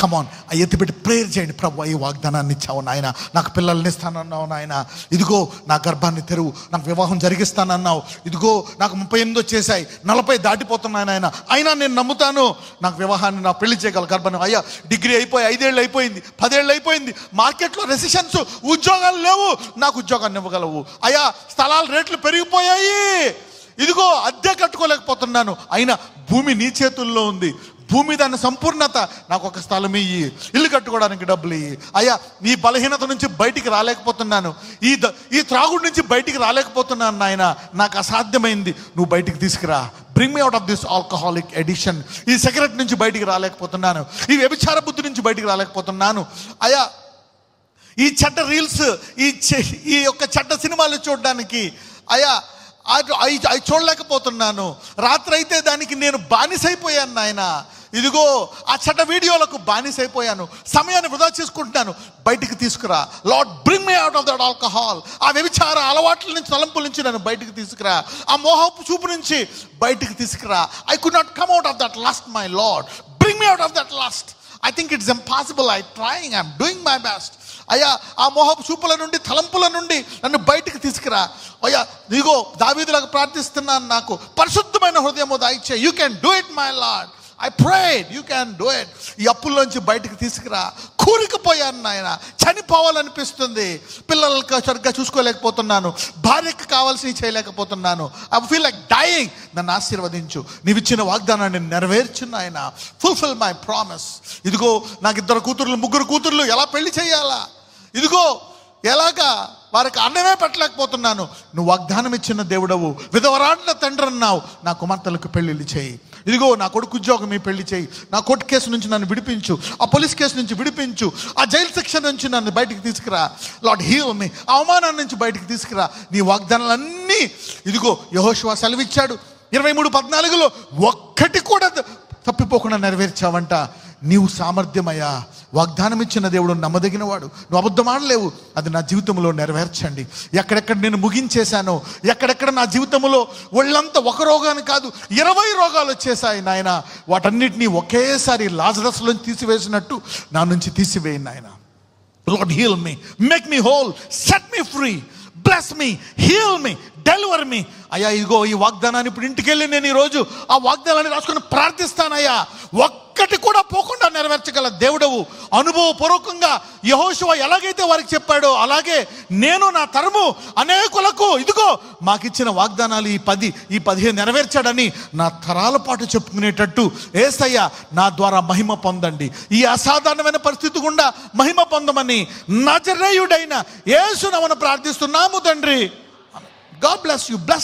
కమాన్ ఎత్తిపెట్టి prayer చేయండి. ప్రభు ఈ వాగ్దానాన్ని ఇచ్చావు నాయన, నాకు పిల్లల్ని ఇస్తానన్నావు నాయన, ఇదిగో నా గర్భాన్ని తెరువు, నాకు వివాహం జరిగిస్తానన్నావు, ఇదిగో నాకు 38 వచ్చేసాయి, 40 దాటిపోతున్నాయి నాయన, అయినా నేను నమ్ముతాను నాకు వివాహాన్ని నా పెళ్లి చేయగల గర్భాన్ని. అయ్యా డిగ్రీ అయిపోయి 5 ఏళ్ళు అయిపోయింది, 10 ఏళ్ళు అయిపోయింది, మార్కెట్లో రెసిషన్స్, ఉద్యోగాలు లేవు, నాకు ఉద్యోగాన్ని ఇవ్వగలవు. అయ్యా స్థలాల రేట్లు పెరిగిపోయాయి, ఇదిగో అద్దె కట్టుకోలేకపోతున్నాను, అయినా భూమి నీ చేతుల్లో ఉంది, భూమి దాని సంపూర్ణత, నాకు ఒక స్థలం ఇయ్యి, ఇల్లు కట్టుకోవడానికి డబ్బులు ఇయ్యి. అయ్యా ఈ బలహీనత నుంచి బయటికి రాలేకపోతున్నాను, ఈ త్రాగుడి నుంచి బయటికి రాలేకపోతున్నాను నాయన, నాకు అసాధ్యమైంది, నువ్వు బయటికి తీసుకురా. Bring me out of this alcoholic addiction. ఈ సిగరెట్ నుంచి బయటికి రాలేకపోతున్నాను, ఈ వ్యభిచార బుద్ధి నుంచి బయటికి రాలేకపోతున్నాను. అయ్యా ఈ చెడ్డ రీల్స్, ఈ యొక్క చెడ్డ సినిమాలు చూడడానికి అయ్యా అవి చూడలేకపోతున్నాను. రాత్రి అయితే దానికి నేను బానిసైపోయాను నాయన, ఇదిగో ఆ చెడ్డ వీడియోలకు బానిసైపోయాను, సమయాన్ని వృధా చేసుకుంటున్నాను, బయటికి తీసుకురా. Lord bring me out of that alcohol. ఆ వ్యభిచార అలవాట్ల నుంచి, తలంపుల నుంచి నన్ను బయటికి తీసుకురా, ఆ మోహపు చూపు నుంచి బయటికి తీసుకురా. I could not come out of that lust my lord, bring me out of that lust. I think it's impossible, I'm doing my best. అయ్యా ఆ మోహపు చూపుల నుండి, తలంపుల నుండి నన్ను బయటికి తీసుకురా. అయ్యా ఇదిగో దావీదులాగా ప్రార్థిస్తున్నాను, నాకు పరిశుద్ధమైన హృదయము దయచేయి. You can do it my lord, I prayed, you can do it. ఈ అప్పుల్లోంచి బయటికి తీసుకురా. కూలికిపోయాను నాయన, చనిపోవాలనిపిస్తుంది, పిల్లలకి సరిగ్గా చూసుకోలేకపోతున్నాను, భార్యకి కావాల్సినవి చేయలేకపోతున్నాను, ఐ ఫీల్ లైక్ డైయింగ్. నన్ను ఆశీర్వదించు, నీవు ఇచ్చిన వాగ్దానాన్ని నెరవేర్చు నాయన. Fulfil my promise. ఇదిగో నాకు 2 కూతుర్లు 3 కూతుర్లు, ఎలా పెళ్లి చేయాలా, ఇదిగో ఎలాగా వారికి అన్నమే పెట్టలేకపోతున్నాను. నువ్వు వాగ్దానం ఇచ్చిన దేవుడవు, విధవరాండ్ల తండ్రి అన్నావు, నా కుమార్తెలకు పెళ్లిళ్ళు చేయి. ఇదిగో నా కొడుకు ఉద్యోగం మీ పెళ్లి చేయి, నా కోర్టు కేసు నుంచి నన్ను విడిపించు, ఆ పోలీస్ కేసు నుంచి విడిపించు, ఆ జైలు శిక్ష నుంచి నన్ను బయటికి తీసుకురా. లార్డ్ హీల్ మీ, ఆ అవమానం నుంచి బయటికి తీసుకురా. నీ వాగ్దానాలన్నీ ఇదిగో యెహోషువ సెలవిచ్చాడు 23:14 ఒక్కటి కూడా తప్పిపోకుండా నెరవేర్చావంట. నీవు సామర్థ్యమయ్యా, వాగ్దానం ఇచ్చిన దేవుడు నమ్మదగిన వాడు, నువ్వు అబద్ధం ఆడలేవు. అది నా జీవితంలో నెరవేర్చండి. ఎక్కడెక్కడ నేను ముగించేశానో, ఎక్కడెక్కడ నా జీవితంలో ఒళ్ళంతా ఒక రోగాన్ని కాదు 20 రోగాలు వచ్చేసాయి నాయన, వాటన్నిటినీ ఒకేసారి లాజరస్లోంచి తీసివేసినట్టు నా నుంచి తీసివేయి నాయన. Lord heal me, make me whole, set me free, bless me, heal me, deliver me. అయ్యా ఇదిగో ఈ వాగ్దానాన్ని ఇప్పుడు ఇంటికి వెళ్ళి నేను ఈరోజు ఆ వాగ్దానాన్ని రాసుకొని ప్రార్థిస్తానయ్యా. ఒక్కటి కూడా పోకుండా నెరవేర్చగల దేవుడవు. అనుభవపూర్వకంగా యెహోషువ ఎలాగైతే వారికి చెప్పాడో అలాగే నేను నా తరము అనేకులకు ఇదిగో మాకిచ్చిన వాగ్దానాలు ఈ 15 నెరవేర్చాడని నా తరాల పాటు చెప్పుకునేటట్టు యేసయ్య నా ద్వారా మహిమ పొందండి. ఈ అసాధారణమైన పరిస్థితి గుండా మహిమ పొందమని నజరేయుడైన యేసు నామమున ప్రార్థిస్తున్నాము తండ్రి. God bless you. Bless